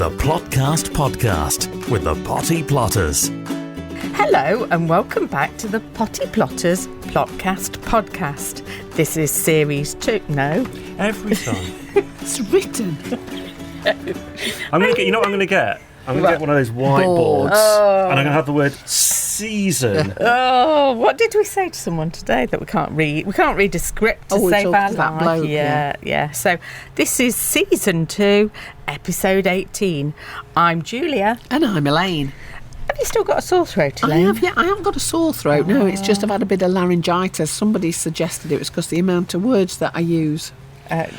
The Plotcast Podcast with the Potty Plotters. Hello and welcome back to the Potty Plotters Plotcast Podcast. This is series 2. No. Every time. It's written. I'm going to get, you know what I'm going to get? I'm going to get one of those whiteboards and I'm going to have the word season. Oh, what did we say to someone today that we can't read? We can't read a script to save our life. That bloke, yeah. So this is season 2, episode 18. I'm Julia. And I'm Elaine. Have you still got a sore throat, Elaine? I have, yeah. I haven't got a sore throat, no. It's just I've had a bit of laryngitis. Somebody suggested it was because the amount of words that I use.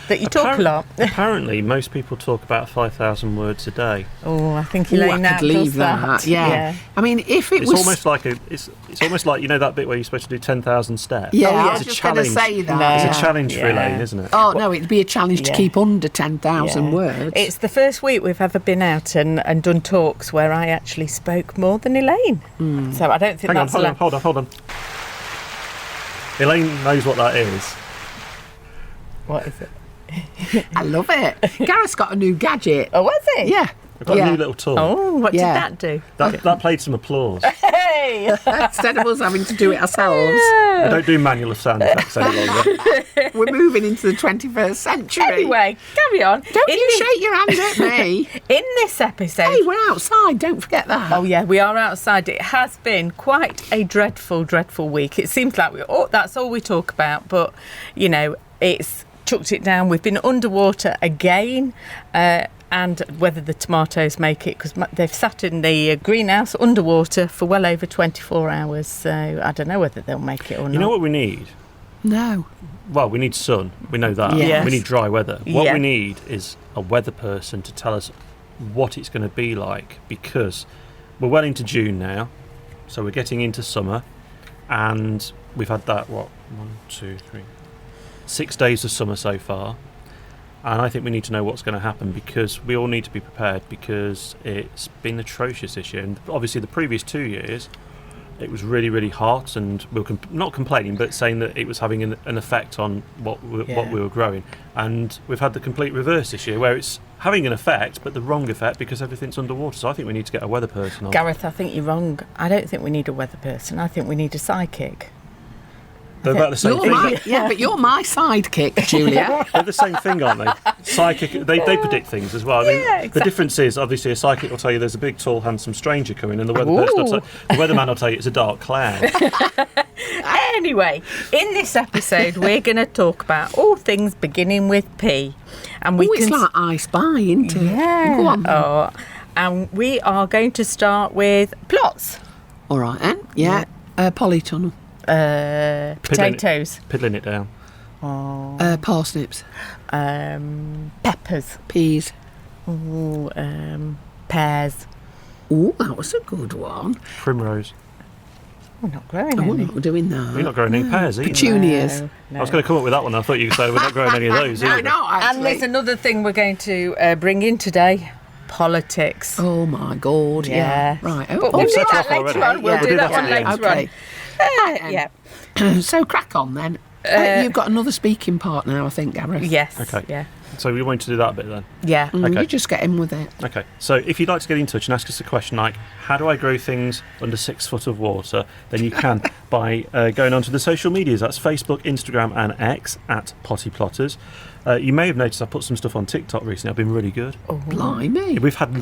That you talk a lot. Apparently, most people talk about 5,000 words a day. Oh, I think Elaine I could leave that. Yeah. I mean, if it It's was... almost like it's almost like, you know, that bit where you're supposed to do 10,000 steps. Yeah, I It's was a just going to challenge. say that. It's a challenge for Elaine, isn't it? Oh, no, it'd be a challenge to keep under 10,000 words. It's the first week we've ever been out and done talks where I actually spoke more than Elaine. So I don't think that's... Hold on. Elaine knows what that is. What is it? I love it. Gareth's got a new gadget. Oh, was it? Yeah. I've got a new little tool. Oh, what did that do? That played some applause. Hey! Instead of us having to do it ourselves. We don't do manual sound effects any longer. We're moving into the 21st century. Anyway, carry on. Don't you shake your hand at me. In this episode... Hey, we're outside. Don't forget that. Oh, yeah, we are outside. It has been quite a dreadful, dreadful week. It seems like that's all we talk about. But, you know, it's chucked it down. We've been underwater again. And whether the tomatoes make it, because they've sat in the greenhouse underwater for well over 24 hours. So I don't know whether they'll make it or not. You know what we need? No. Well, we need sun. We know that. Yes. We need dry weather. What Yeah. we need is a weather person to tell us what it's going to be like, because we're well into June now, so we're getting into summer, and we've had that, 6 days of summer so far. And I think we need to know what's going to happen, because we all need to be prepared, because it's been atrocious this year. And obviously the previous 2 years, it was really, really hot, and we were not complaining, but saying that it was having an effect on what we were growing. And we've had the complete reverse this year, where it's having an effect, but the wrong effect, because everything's underwater. So I think we need to get a weather person on. Gareth, I think you're wrong. I don't think we need a weather person. I think we need a psychic. They're about the same thing. Yeah, but you're my sidekick, Julia. They're the same thing, aren't they? Psychic, they predict things as well. I mean, exactly. The difference is, obviously, a psychic will tell you there's a big, tall, handsome stranger coming, and the weatherman will tell you it's a dark cloud. Anyway, in this episode, we're going to talk about all things beginning with P. And it's like I Spy, isn't it? Yeah. Go on. Oh, and we are going to start with plots. All right, then. Yeah. Polytunnel. Potatoes. Piddling it down. Parsnips. Peppers. Peas. Pears. Oh, that was a good one. Primrose. We're not growing Oh, we're any. not doing that. We're not growing any pears either. Petunias. No. I was going to come up with that one. I thought you said we're not growing any of those either. No, actually. And there's another thing we're going to bring in today. Politics. Oh, my God. Yeah. Right. Oh, But we'll do set that off later already. on. We'll Yeah. do that one Yeah. later Okay. on. Yeah. So crack on, then. You've got another speaking part now, I think, Gareth. Yes. Okay. Yeah. So we want to do that bit then. Yeah. Okay. You just get in with it. Okay, so if you'd like to get in touch and ask us a question like, how do I grow things under 6 foot of water, then you can by going onto the social medias. That's Facebook, Instagram and X at Potty Plotters. You may have noticed I put some stuff on TikTok recently. I've been really good. Oh. Blimey. We've had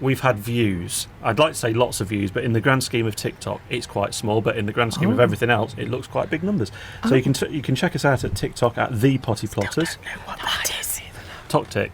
we've had views. I'd like to say lots of views, but in the grand scheme of TikTok, it's quite small. But in the grand scheme of everything else, it looks quite big numbers. So you can check us out at TikTok at the Potty Plotters. I don't know what that is. TokTik.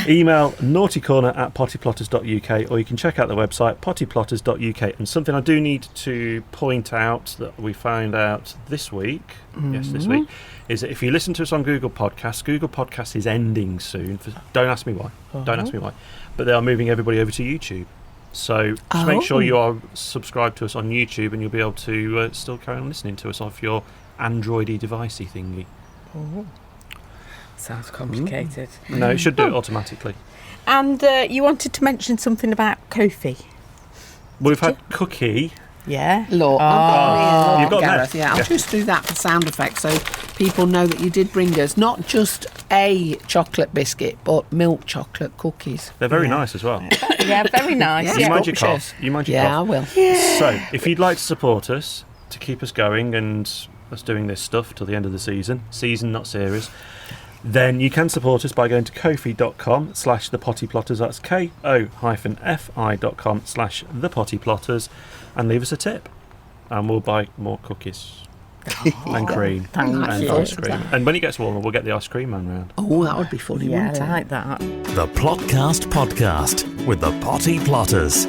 Email naughtycorner at pottyplotters.uk, or you can check out the website pottyplotters.uk. And something I do need to point out that we found out this week, this week, is that if you listen to us on Google Podcasts is ending soon. Don't ask me why. Don't ask me why. But they are moving everybody over to YouTube. So just make sure you are subscribed to us on YouTube, and you'll be able to still carry on listening to us off your Android-y devicey thingy. Oh. Sounds complicated. No, it should do it automatically. And you wanted to mention something about Kofi. We've had Cookie Yeah. Look, You've got Gareth. that. Yeah, I'll Yeah. just do that for sound effects so people know that you did bring us not just a chocolate biscuit, but milk chocolate cookies. They're very nice as well. Yeah, very nice. Yeah. You Yeah. mind your Scrumptious. cough. You mind your Yeah, I cough. will. So, if you'd like to support us to keep us going and us doing this stuff till the end of the season, not series, then you can support us by going to ko-fi.com/thepottyplotters. That's ko-fi.com/thepottyplotters, and leave us a tip, and we'll buy more cookies and cream Thank and you. ice cream. And when it gets warmer, we'll get the ice cream man round. Oh, that would be funny, Yeah, wouldn't I it? like that. The Plotcast Podcast with the Potty Plotters.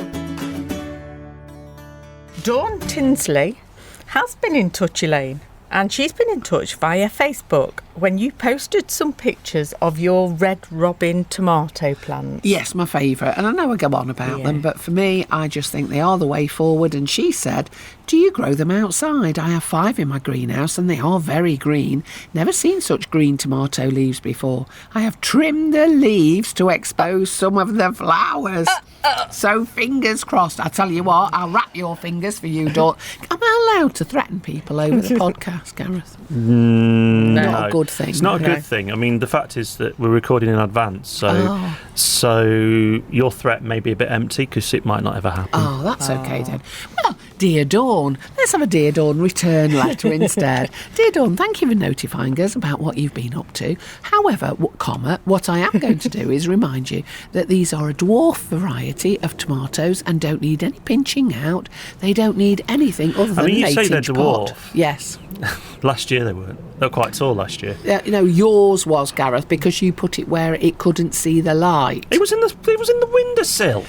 Dawn Tinsley has been in touch, Elaine, and she's been in touch via Facebook when you posted some pictures of your red robin tomato plants. Yes, my favourite. And I know I go on about them, but for me, I just think they are the way forward. And she said, do you grow them outside? I have 5 in my greenhouse and they are very green. Never seen such green tomato leaves before. I have trimmed the leaves to expose some of the flowers. So fingers crossed. I tell you what, I'll wrap your fingers for you, Dawn. Am I allowed to threaten people over the podcast, Gareth? Not a good thing. It's not a No. good thing. I mean, the fact is that we're recording in advance, so your threat may be a bit empty because it might not ever happen. Oh, that's okay then. Well, dear Dawn, let's have a Dear Dawn return letter instead. Dear Dawn, thank you for notifying us about what you've been up to. However, what I am going to do is remind you that these are a dwarf variety of tomatoes and don't need any pinching out. They don't need anything other than mean, you an say they're 8-inch pot. dwarf. Yes. Last year they weren't. They were quite tall last year. Yours was, Gareth, because you put it where it couldn't see the light. It was in the windowsill.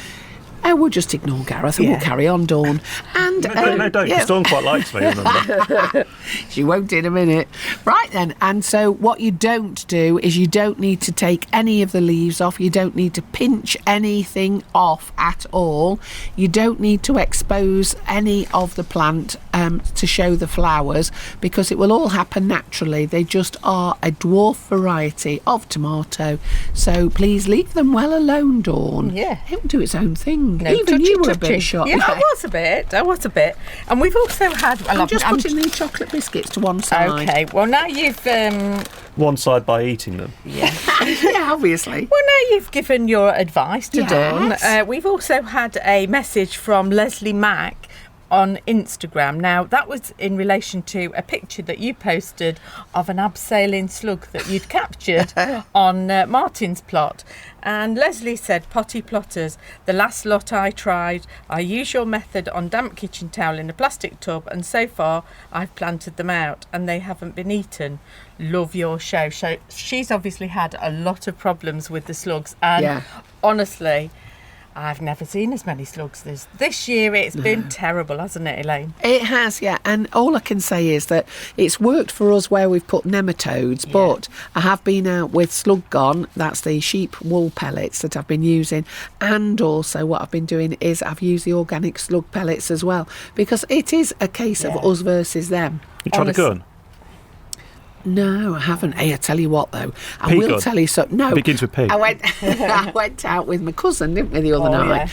Oh, we'll just ignore Gareth and we'll carry on, Dawn. And No, don't. yeah. Dawn quite likes me, remember? She won't in a minute. Right then, and so what you don't do is you don't need to take any of the leaves off. You don't need to pinch anything off at all. You don't need to expose any of the plant to show the flowers because it will all happen naturally. They just are a dwarf variety of tomato. So please leave them well alone, Dawn. Yeah. It will do its own thing. No, Even you were a touchy. bit shocked. Yeah, I was a bit. And we've also had... I'm just putting these chocolate biscuits to one side. Okay, well now you've... One side by eating them. Yeah, obviously. Well, now you've given your advice to Yes. Dawn. We've also had a message from Leslie Mack on Instagram. Now, that was in relation to a picture that you posted of an abseiling slug that you'd captured on Martin's plot. And Leslie said, Potty Plotters, the last lot I tried, I used your method on damp kitchen towel in a plastic tub, and so far I've planted them out and they haven't been eaten. Love your show. So she's obviously had a lot of problems with the slugs, and honestly, I've never seen as many slugs this year. It's been terrible, hasn't it, Elaine? It has, yeah. And all I can say is that it's worked for us where we've put nematodes, but I have been out with slug gone. That's the sheep wool pellets that I've been using. And also what I've been doing is I've used the organic slug pellets as well, because it is a case of us versus them. You tried a gun? No, I haven't. Hey, I tell you what, though. I Pea will gun. tell you something. No. Begins with P. I went out with my cousin, didn't we, the other night? Yeah.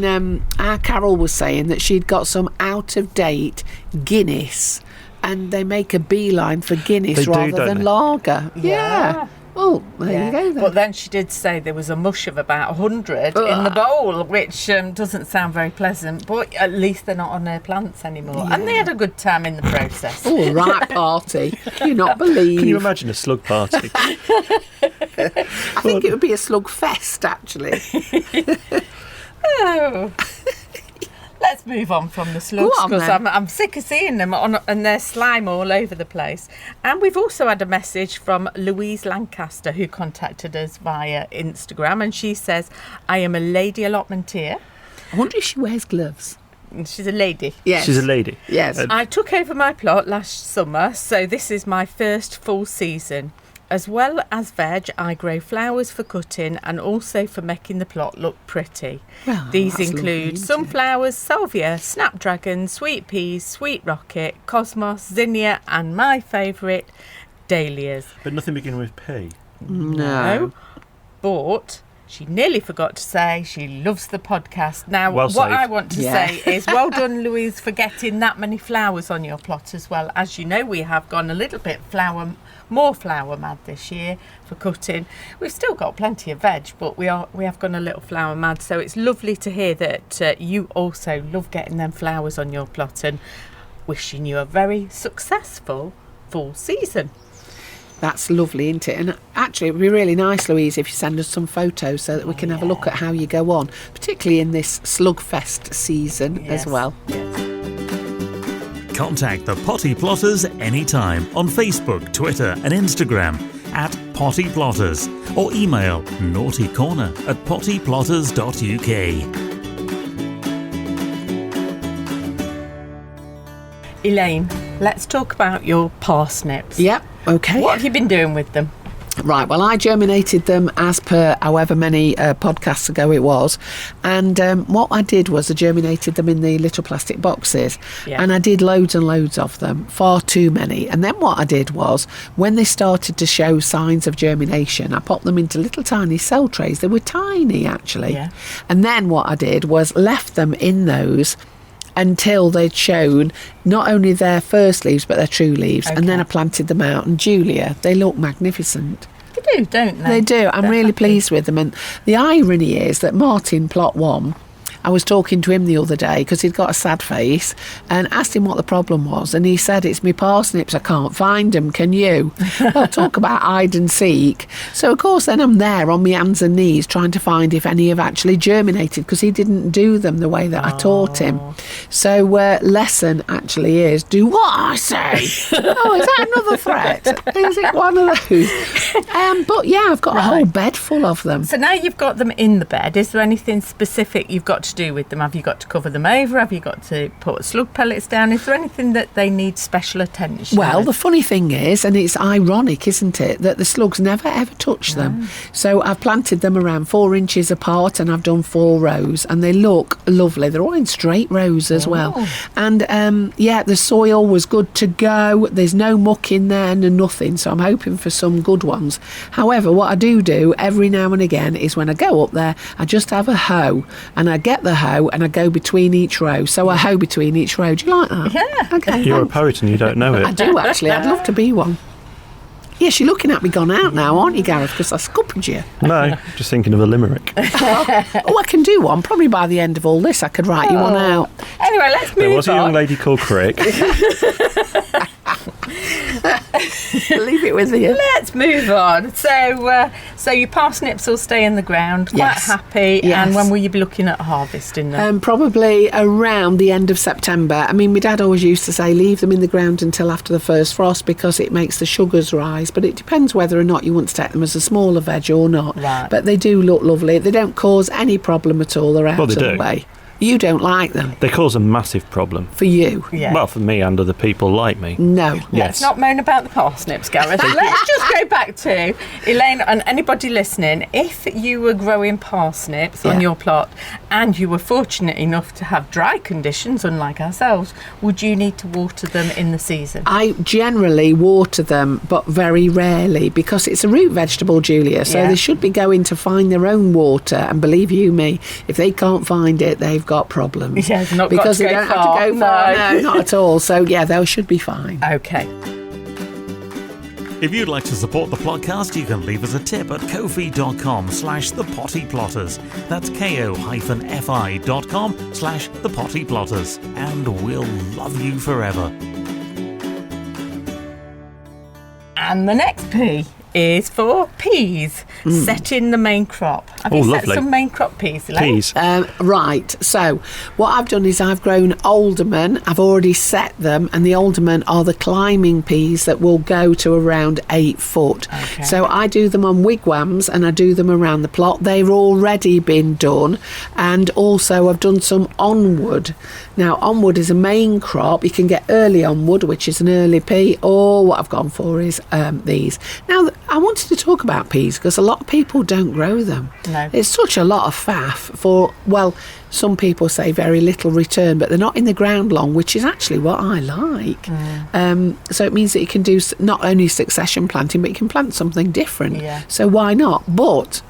And our Carol was saying that she'd got some out-of-date Guinness, and they make a beeline for Guinness They do, rather don't than they? lager. Yeah. Well, there you go then. But then she did say there was a mush of about 100 in the bowl, which doesn't sound very pleasant, but at least they're not on their plants anymore. And they had a good time in the process. Oh, right party. Can you not believe? Can you imagine a slug party? I think it would be a slug fest, actually. Oh. Let's move on from the slugs, Go on, because then. I'm sick of seeing them and their slime all over the place. And we've also had a message from Louise Lancaster, who contacted us via Instagram, and she says, I am a lady allotmenteer. I wonder if she wears gloves. She's a lady. Yes. She's a lady. Yes. I took over my plot last summer, so this is my first full season. As well as veg, I grow flowers for cutting and also for making the plot look pretty. Well, These that's lovely, include isn't it? sunflowers, salvia, snapdragon, sweet peas, sweet rocket, cosmos, zinnia, and my favourite, dahlias. But nothing beginning with P. No. But She nearly forgot to say she loves the podcast. Now, Well what saved. I want to say is well done, Louise, for getting that many flowers on your plot as well. As you know, we have gone a little bit more flower mad this year for cutting. We've still got plenty of veg, but we have gone a little flower mad. So it's lovely to hear that you also love getting them flowers on your plot, and wishing you a very successful fall season. That's lovely, isn't it? And actually, it would be really nice, Louise, if you send us some photos so that we can have a look at how you go on, particularly in this slugfest season as well. Contact the Potty Plotters anytime on Facebook, Twitter and Instagram at Potty Plotters, or email naughtycorner@pottyplotters.uk. Elaine, let's talk about your parsnips. Yep, okay. What have you been doing with them? Right, well, I germinated them as per however many podcasts ago it was. And what I did was I germinated them in the little plastic boxes. Yeah. And I did loads and loads of them, far too many. And then what I did was, when they started to show signs of germination, I popped them into little tiny cell trays. They were tiny, actually. Yeah. And then what I did was left them in those until they'd shown not only their first leaves but their true leaves. And then I planted them out, and Julia, they look magnificent. They do, don't they? They do. I'm really pleased with them. And the irony is that Martin, plot 1, I was talking to him the other day because he'd got a sad face, and asked him what the problem was, and he said, it's me parsnips, I can't find them, can you? Well, talk about hide and seek. So of course then I'm there on my hands and knees trying to find if any have actually germinated, because he didn't do them the way that I taught him. So lesson actually is, do what I say. Oh, is that another threat? Is it one of those? But yeah, I've got a whole bed full of them. So now you've got them in the bed, is there anything specific you've got to do with them? Have you got to cover them over? Have you got to put slug pellets down? Is there anything that they need special attention? Well, the funny thing is, and it's ironic, isn't it, that the slugs never ever touch them. So I've planted them around 4 inches apart, and I've done 4 rows, and they look lovely. They're all in straight rows as well. And the soil was good to go. There's no muck in there and nothing, so I'm hoping for some good ones. However, what I do every now and again is when I go up there, I just have a hoe, and I get the hoe and I go between each row. So I hoe between each row. Do you like that? Yeah. Okay. You're a thanks. poet and you don't know I it. do actually. I'd love to be one. Yes, you're looking at me gone out now, aren't you, Gareth? Because I scuppered you. No, just thinking of a limerick. Oh, I can do one. Probably by the end of all this, I could write you one out. Anyway, let's move on. There was a young lady called Crick. Leave it with you. Let's move on. So your parsnips will stay in the ground, quite Yes. happy. Yes. And when will you be looking at harvesting them? Probably around the end of September. I mean, my dad always used to say leave them in the ground until after the first frost because it makes the sugars rise. But it depends whether or not you want to take them as a smaller veg or not. Right. But they do look lovely. They don't cause any problem at all. They're out Well, they of the do. way. You don't like them. They cause a massive problem. For you. Yeah. Well, for me and other people like me. No. Let's Yes. not moan about the parsnips, Gareth. Let's just go back to Elaine and anybody listening. If you were growing parsnips on Yeah. your plot and you were fortunate enough to have dry conditions, unlike ourselves, would you need to water them in the season? I generally water them, but very rarely, because it's a root vegetable, Julia, so Yeah. they should be going to find their own water, and believe you me, if they can't find it, they've got problems. Yeah, they've not got because to they go don't far. have to go far. No. No, not at all. So yeah, they should be fine. Okay. If you'd like to support the podcast, you can leave us a tip at ko-fi.com/thepottyplotters. That's ko-fi.com/thepottyplotters. And we'll love you forever. And the next P is for peas. Setting the main crop. Have Oh, you set lovely. some main crop peas, Elaine? Peas. Right, so what I've done is I've grown alderman. I've already set them, and the alderman are the climbing peas that will go to around 8 foot. Okay. So I do them on wigwams, and I do them around the plot. They've already been done, and also I've done some onward. Now, onward is a main crop. You can get early onward, which is an early pea, or what I've gone for is these. Now, I wanted to talk about peas because a lot of people don't grow them. No. It's such a lot of faff for, well, some people say very little return, but they're not in the ground long, which is actually what I like. So it means that you can do not only succession planting, but you can plant something different. Yeah. So why not? But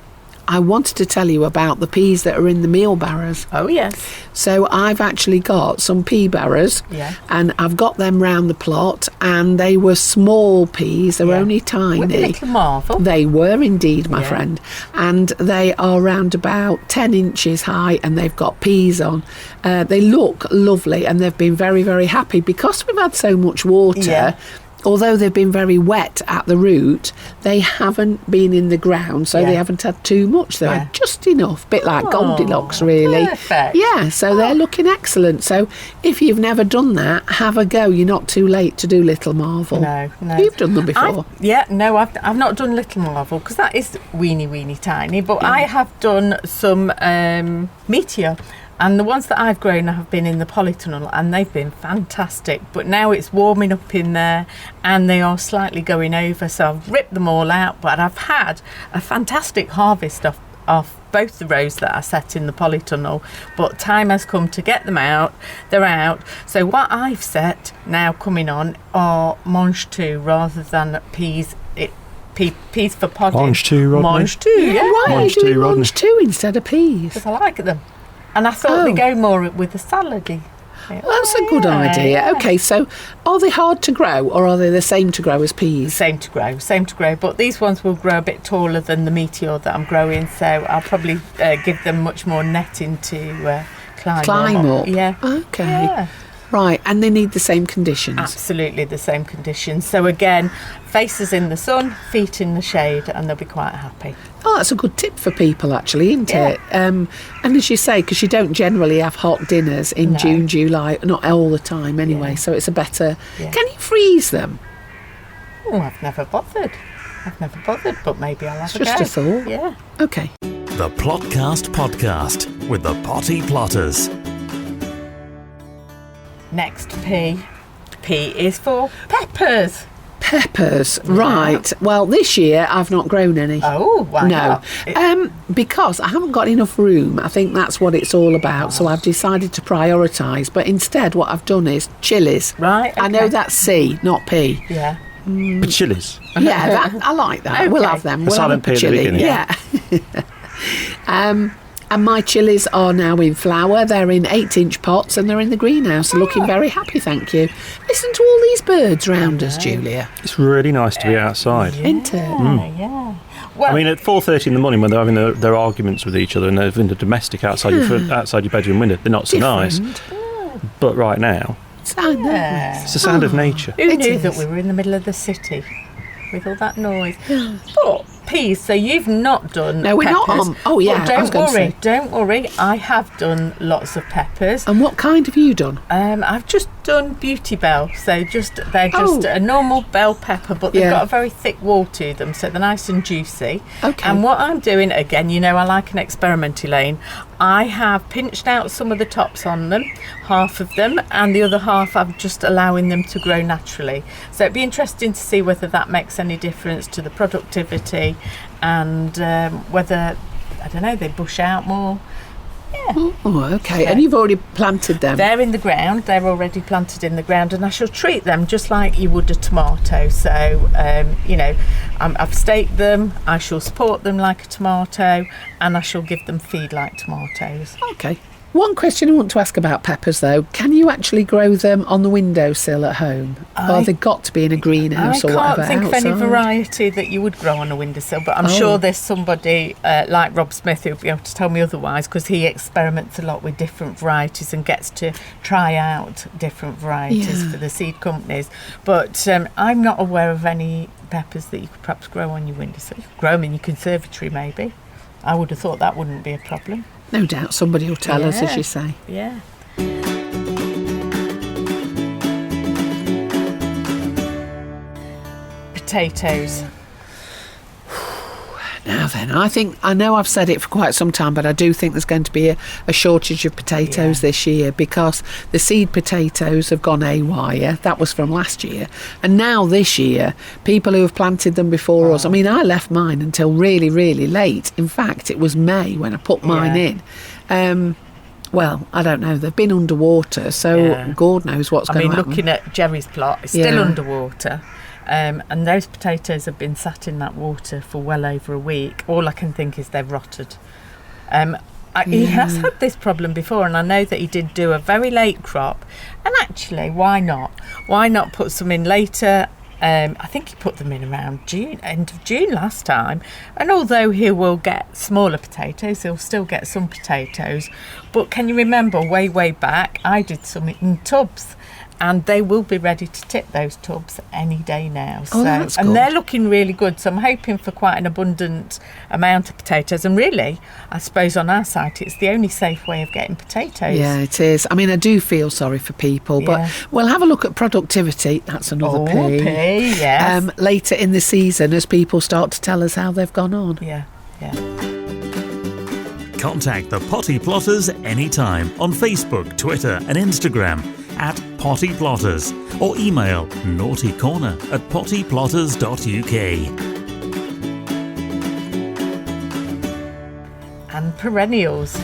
I wanted to tell you about the peas that are in the meal barrows. Oh, yes. So I've actually got some pea barrows, and I've got them round the plot, and they were small peas. They were only tiny. With a little marvel. They were indeed, my friend. And they are round about 10 inches high, and they've got peas on. They look lovely, and they've been very, very happy because we've had so much water. Yeah. Although they've been very wet at the root, they haven't been in the ground, so they haven't had too much. They've had just enough, bit like Goldilocks, really. Perfect. Yeah, so they're looking excellent. So if you've never done that, have a go. You're not too late to do Little Marvel. No. You've done them before. I've not done Little Marvel because that is weeny tiny, but I have done some Meteor. And the ones that I've grown have been in the polytunnel, and they've been fantastic. But now it's warming up in there, and they are slightly going over. So I've ripped them all out, but I've had a fantastic harvest of both the rows that I set in the polytunnel. But time has come to get them out. They're out. So what I've set now coming on are mange tout rather than peas. Peas for podding. Mange tout, Rodney? Mange tout, Why are you doing mange tout instead of peas? Because I like them. And I thought they go more with the salady. That's a good idea. Yeah. Okay, so are they hard to grow, or are they the same to grow as peas? Same to grow. But these ones will grow a bit taller than the Meteor that I'm growing, so I'll probably give them much more netting to climb up. Yeah. Okay. Yeah. Right, and they need the same conditions. Absolutely the same conditions. So again, faces in the sun, feet in the shade, and they'll be quite happy. Oh, that's a good tip for people, actually, isn't it? And as you say, because you don't generally have hot dinners in June, July, not all the time anyway, so it's a better... Yeah. Can you freeze them? Oh, I've never bothered, but maybe I'll have a go. Just a thought. Yeah. Okay. The Plotcast Podcast with the Potty Plotters. Next P is for peppers. Peppers, right. Well, this year I've not grown any. Oh, why No, not? because I haven't got enough room. I think that's what it's all about. So I've decided to prioritise. But instead, what I've done is chilies. Right, I know okay. that's C, not P. Yeah. But chilies. Yeah, I like that. Okay. We'll have them. We'll silent have P at the beginning. Yeah. And my chilies are now in flower. They're in 8-inch pots, and they're in the greenhouse. Looking very happy, thank you. Listen to all these birds round us, Julia. It's really nice to be outside. Isn't it? Yeah. Well, I mean, at 4:30 in the morning when they're having their arguments with each other and they're in the domestic outside your bedroom window, they're not so nice. But right now, I know. it's the sound of nature. who It knew is. that we were in the middle of the city with all that noise? But peas, so you've not done No, we're not peppers. on. Oh, yeah, But I was gonna say. don't worry. I have done lots of peppers. And what kind have you done? I've just done beauty bell, so they're just a normal bell pepper, but they've Yeah. got a very thick wall to them, so they're nice and juicy. Okay. And what I'm doing, again, I like an experiment, Elaine. I have pinched out some of the tops on them, half of them, and the other half I'm just allowing them to grow naturally. So it'd be interesting to see whether that makes any difference to the productivity and whether, I don't know, they bush out more. Yeah. Oh, okay. And you've already planted them. They're in the ground. They're already planted in the ground, and I shall treat them just like you would a tomato. So, I've staked them. I shall support them like a tomato, and I shall give them feed like tomatoes. Okay. One question I want to ask about peppers, though. Can you actually grow them on the windowsill at home? Or they've got to be in a greenhouse or whatever I can't think of any outside? variety that you would grow on a windowsill, but I'm sure there's somebody like Rob Smith who'll be able to tell me otherwise, because he experiments a lot with different varieties and gets to try out different varieties for the seed companies. But I'm not aware of any peppers that you could perhaps grow on your windowsill. You could grow them in your conservatory, maybe. I would have thought that wouldn't be a problem. No doubt somebody will tell us, as Yeah. you say. Yeah. Potatoes. Now then, I know I've said it for quite some time, but I do think there's going to be a shortage of potatoes this year, because the seed potatoes have gone haywire. That was from last year. And now this year, people who have planted them before us, I mean, I left mine until really, really late. In fact, it was May when I put mine in. Well, I don't know. They've been underwater, so God knows what's going to happen. Looking at Jerry's plot, it's still underwater. And those potatoes have been sat in that water for well over a week. All I can think is they've rotted. He has had this problem before, and I know that he did do a very late crop. And actually, why not? Why not put some in later? I think he put them in around June, end of June last time. And although he will get smaller potatoes, he'll still get some potatoes. But can you remember way back, I did some in tubs, and they will be ready to tip those tubs any day now. Oh, that's good. And they're looking really good. So I'm hoping for quite an abundant amount of potatoes. And really, I suppose on our site, it's the only safe way of getting potatoes. Yeah, it is. I mean, I do feel sorry for people, but we'll have a look at productivity. That's another P. Yes. Later in the season, as people start to tell us how they've gone on. Yeah. Contact the Potty Plotters anytime on Facebook, Twitter and Instagram at Potty Plotters, or email naughtycorner@pottyplotters.uk. And perennials.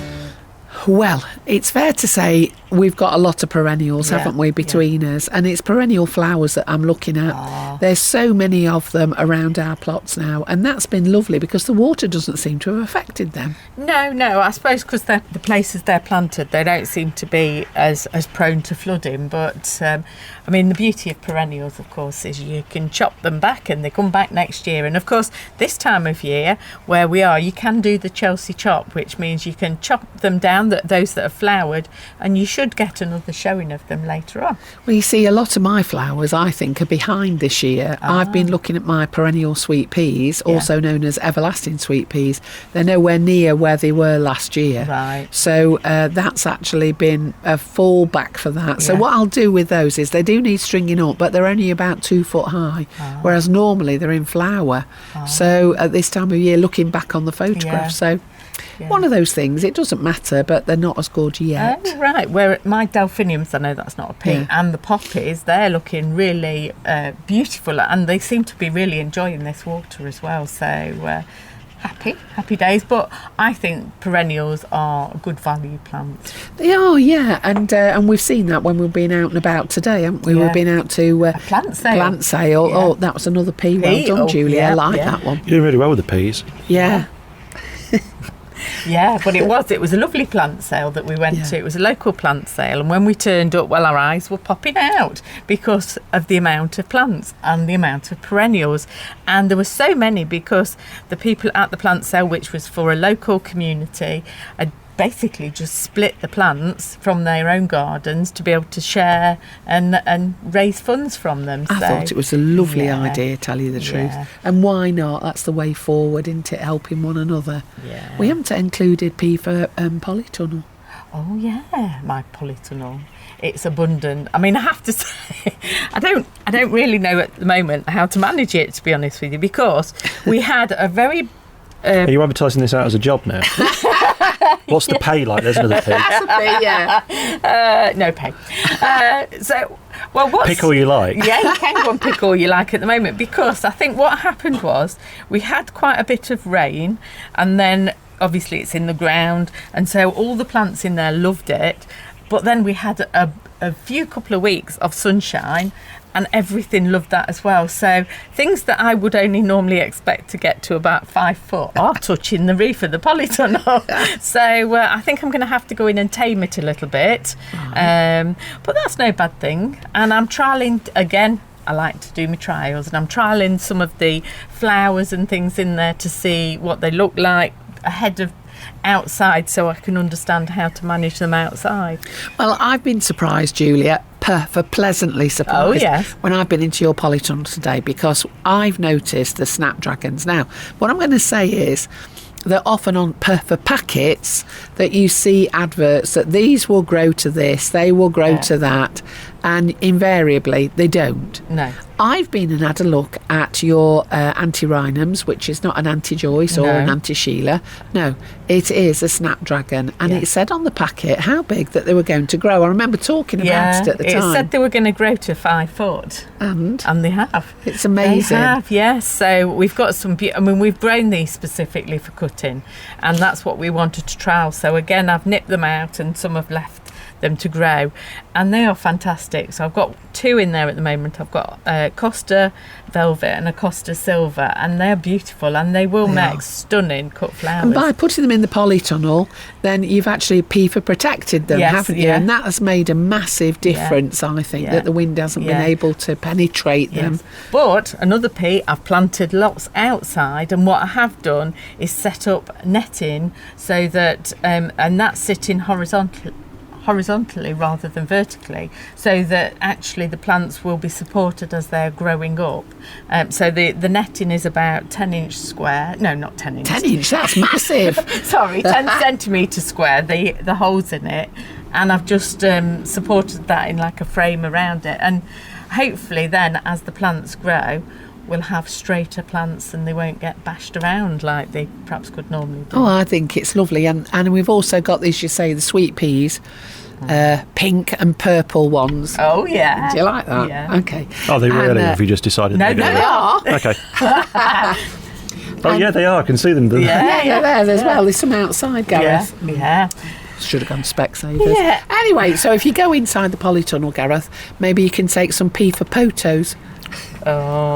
Well, it's fair to say we've got a lot of perennials, haven't we, between us? And it's perennial flowers that I'm looking at. There's so many of them around our plots now, and that's been lovely because the water doesn't seem to have affected them. No, I suppose because the places they're planted, they don't seem to be as prone to flooding. But, I mean, the beauty of perennials, of course, is you can chop them back and they come back next year. And, of course, this time of year where we are, you can do the Chelsea chop, which means you can chop them down, those that have flowered, and you should get another showing of them later on. Well, you see, a lot of my flowers, I think, are behind this year. I've been looking at my perennial sweet peas, also known as everlasting sweet peas. They're nowhere near where they were last year. Right. So that's actually been a fallback for that. So what I'll do with those is they do need stringing up, but they're only about 2 foot high, whereas normally they're in flower. So at this time of year, looking back on the photograph, so... One of those things, it doesn't matter, but they're not as good yet. Oh, right. Where my delphiniums, I know that's not a pea, and the poppies, they're looking really beautiful, and they seem to be really enjoying this water as well. So happy days. But I think perennials are good value plants. They are, and we've seen that when we've been out and about today, haven't we? We've been out to a plant sale. Yeah. Oh, that was another P. Well done, Julia. I like that one. You're doing really well with the peas. Yeah. Yeah, but it was a lovely plant sale that we went to. It was a local plant sale, and when we turned up, well, our eyes were popping out because of the amount of plants and the amount of perennials. And there were so many because the people at the plant sale, which was for a local community, had basically just split the plants from their own gardens to be able to share and raise funds from them. I thought it was a lovely idea, tell you the truth. And why not? That's the way forward, isn't it? Helping one another. Yeah. We haven't included P for polytunnel. Oh yeah, my polytunnel. It's abundant. I mean, I have to say, I don't really know at the moment how to manage it, to be honest with you, because we had a very... Are you advertising this out as a job now? What's the pay like? There's another P. That's a P, no pay. Pick all you like. Yeah, you can go and pick all you like at the moment, because I think what happened was we had quite a bit of rain, and then obviously it's in the ground, and so all the plants in there loved it. But then we had a couple of weeks of sunshine, and everything loved that as well. So things that I would only normally expect to get to about 5 foot are touching the roof of the polytunnel. So I think I'm going to have to go in and tame it a little bit. But that's no bad thing. And I'm trialling, again, I like to do my trials, and I'm trialling some of the flowers and things in there to see what they look like ahead of outside, so I can understand how to manage them outside. Well, I've been surprised, Julia, for pleasantly surprised. Oh, yes. When I've been into your polytunnel today, because I've noticed the snapdragons. Now, what I'm going to say is that often on for packets that you see adverts that these will grow to this, they will grow to that, and invariably they don't. No. I've been and had a look at your antirrhinums, which is not an anti-Joyce or an anti-Sheila. No, it is a snapdragon, and it said on the packet how big that they were going to grow. I remember talking about it at the time. It said they were going to grow to 5 foot. And they have. It's amazing. They have, yes. So we've got some... we've grown these specifically for cutting, and that's what we wanted to trial. So again, I've nipped them out, and some have left them to grow, and they are fantastic. So I've got 2 in there at the moment. I've got Costa Velvet and a Costa Silver, and they're beautiful, and they will make stunning cut flowers. And by putting them in the polytunnel, then you've actually PIFA protected them, haven't you? And that has made a massive difference, I think, that the wind hasn't been able to penetrate them. But another P, I've planted lots outside, and what I have done is set up netting so that, and that's sitting horizontally rather than vertically, so that actually the plants will be supported as they're growing up. So the netting is about 10-inch square. No, not 10 inch. 10 inch, that's massive. Sorry, 10 centimetre square, the holes in it. And I've just supported that in like a frame around it. And hopefully then, as the plants grow, we'll have straighter plants and they won't get bashed around like they perhaps could normally do. Oh, I think it's lovely. And we've also got, as you say, the sweet peas, pink and purple ones. Oh, yeah. Do you like that? Yeah. Okay. Are they really? Have you just decided? No, they are. Okay. Oh, yeah, they are. I can see them. Yeah, there's well. There's some outside, Gareth. Yeah. Should have gone Specsavers. Yeah. Anyway, so if you go inside the polytunnel, Gareth, maybe you can take some P for potos. Oh.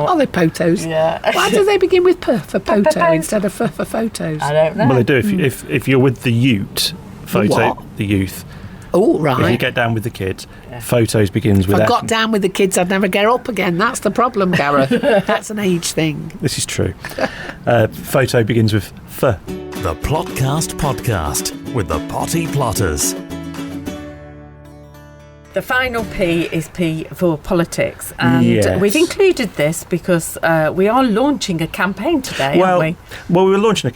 Are they potos? Yeah. Why do they begin with P for poto instead of F for photos? I don't know. Well, they do. If you're with the ute photo, What? the youth. Oh, right. If you get down with the kids, photos begins with If I F. got down with the kids, I'd never get up again. That's the problem, Gareth. That's an age thing. This is true. Photo begins with F. The Plotcast Podcast with the Potty Plotters. The final P is P for politics, and Yes. we've included this because we are launching a campaign today, aren't we? Well, we're launching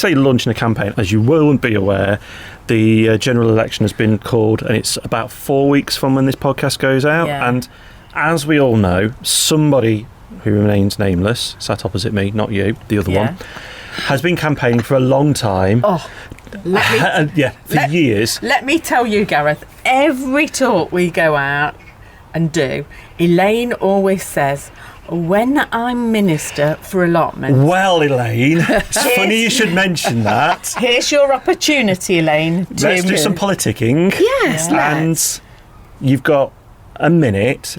launching a campaign. As you will be aware, the general election has been called, and it's about 4 weeks from when this podcast goes out. Yeah. And as we all know, somebody who remains nameless, sat opposite me, not you, the other one, has been campaigning for a long time. Oh, for years. Let me tell you, Gareth, every talk we go out and do, Elaine always says, when I'm Minister for Allotments. Well, Elaine, it's funny you should mention that. Here's your opportunity, Elaine. Let's do some politicking. Yes, And you've got a minute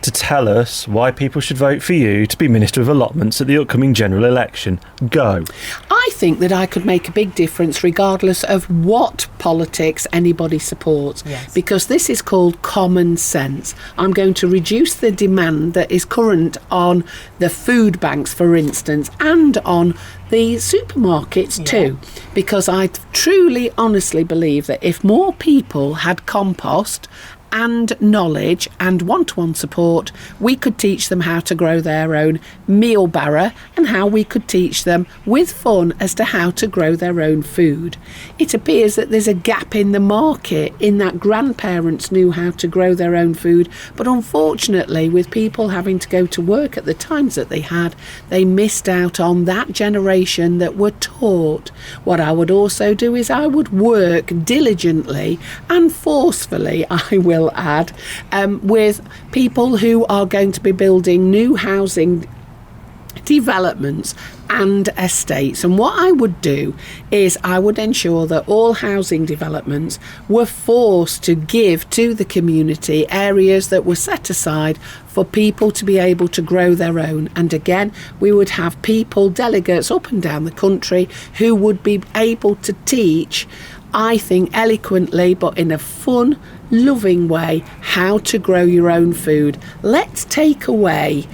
to tell us why people should vote for you to be Minister of Allotments at the upcoming general election. Go. I think that I could make a big difference regardless of what politics anybody supports, because this is called common sense. I'm going to reduce the demand that is current on the food banks, for instance, and on the supermarkets too, because I truly, honestly believe that if more people had compost and knowledge and one-to-one support, we could teach them how to grow their own meal barrow and how we could teach them with fun as to how to grow their own food. It appears that there's a gap in the market in that grandparents knew how to grow their own food, but unfortunately with people having to go to work at the times that they had, they missed out on that generation that were taught. What I would also do is I would work diligently and forcefully, I will add, with people who are going to be building new housing developments and estates. And what I would do is I would ensure that all housing developments were forced to give to the community areas that were set aside for people to be able to grow their own. And again, we would have people, delegates up and down the country, who would be able to teach, I think eloquently but in a fun, loving way, how to grow your own food. Let's take away,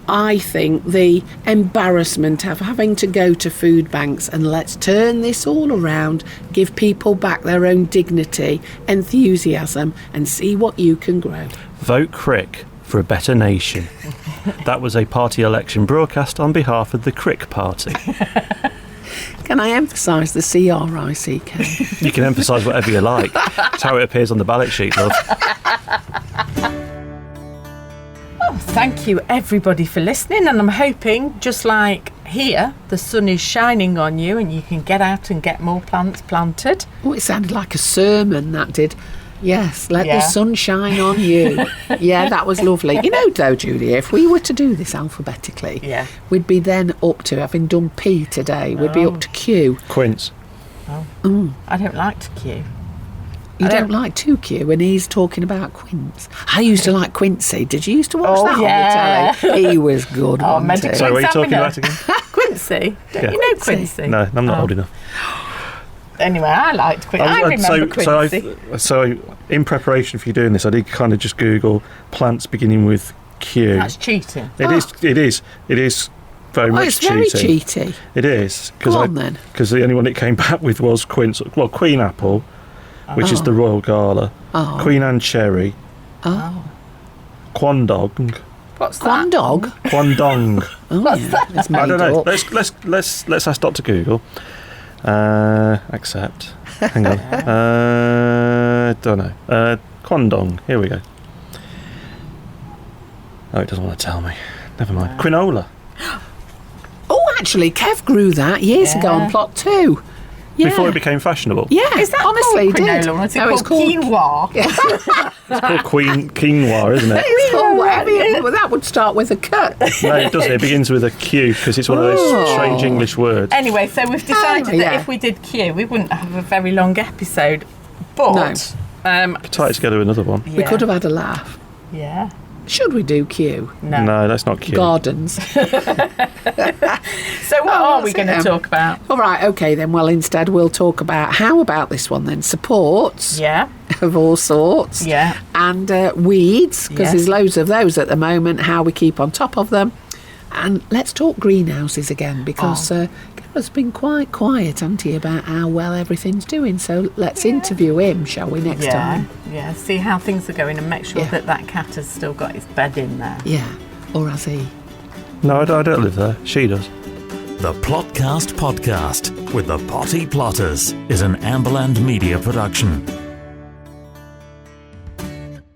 I think, the embarrassment of having to go to food banks, and let's turn this all around, give people back their own dignity, enthusiasm, and see what you can grow. Vote Crick for a better nation. That was a party election broadcast on behalf of the Crick Party. Can I emphasise the CRICK? You can emphasise whatever you like. It's how it appears on the ballot sheet, love. Thank you everybody for listening, and I'm hoping, just like here, the sun is shining on you and you can get out and get more plants planted. Oh, it sounded like a sermon, that did. Yes, let the sun shine on you. Yeah, that was lovely. You know, though, Julia, if we were to do this alphabetically, we'd be then up to, having done P today, we'd be up to Q. Quince. I don't like to queue. You don't like 2Q, and he's talking about quince. I used to like Quincy. Did you used to watch that on the telly? He was good, wasn't he? So what are you talking about again? Quincy. Don't you know Quincy? No, I'm not old enough. Anyway, I liked Quincy. I remember Quincy. So in preparation for you doing this, I did kind of just Google plants beginning with Q. That's cheating. It is very much it's cheating. very cheaty. It is. Go on then. Because the only one it came back with was quince. Well, Queen Apple, which is the Royal Gala. Queen Anne Cherry. Quandong. What's Quandog? Quandong. What's that? It's made I don't know. up. Let's ask Dr. Google. Accept. Hang on. Don't know. Quandong. Here we go. Oh, it doesn't want to tell me. Never mind. Quinola. Oh, actually, Kev grew that years ago on plot 2. Yeah. Before it became fashionable. Yeah, Is that honestly, called did. quinola, or is it No, it's called quinoa? It's called quinoa, isn't it? It's called whatever. Well, that would start with a cut. No, it doesn't. It begins with a Q because it's one of those strange English words. Anyway, so we've decided yeah. that if we did Q, we wouldn't have a very long episode. But Tie it together with another one. We could have had a laugh. Yeah. Should we do Q? No, that's not Q. Gardens. So what are we going to talk about? All right, okay then. Well, instead we'll talk about, how about this one then? Supports Yeah. of all sorts. Yeah. And weeds, because Yes. there's loads of those at the moment, how we keep on top of them. And let's talk greenhouses again, because Gareth's been quite quiet, hasn't he, about how well everything's doing. So let's interview him, shall we, next time? Yeah. See how things are going and make sure that cat has still got his bed in there. Yeah. Or has he? No, I don't live there. She does. The Plotcast podcast with the Potty Plotters is an Amberland Media production.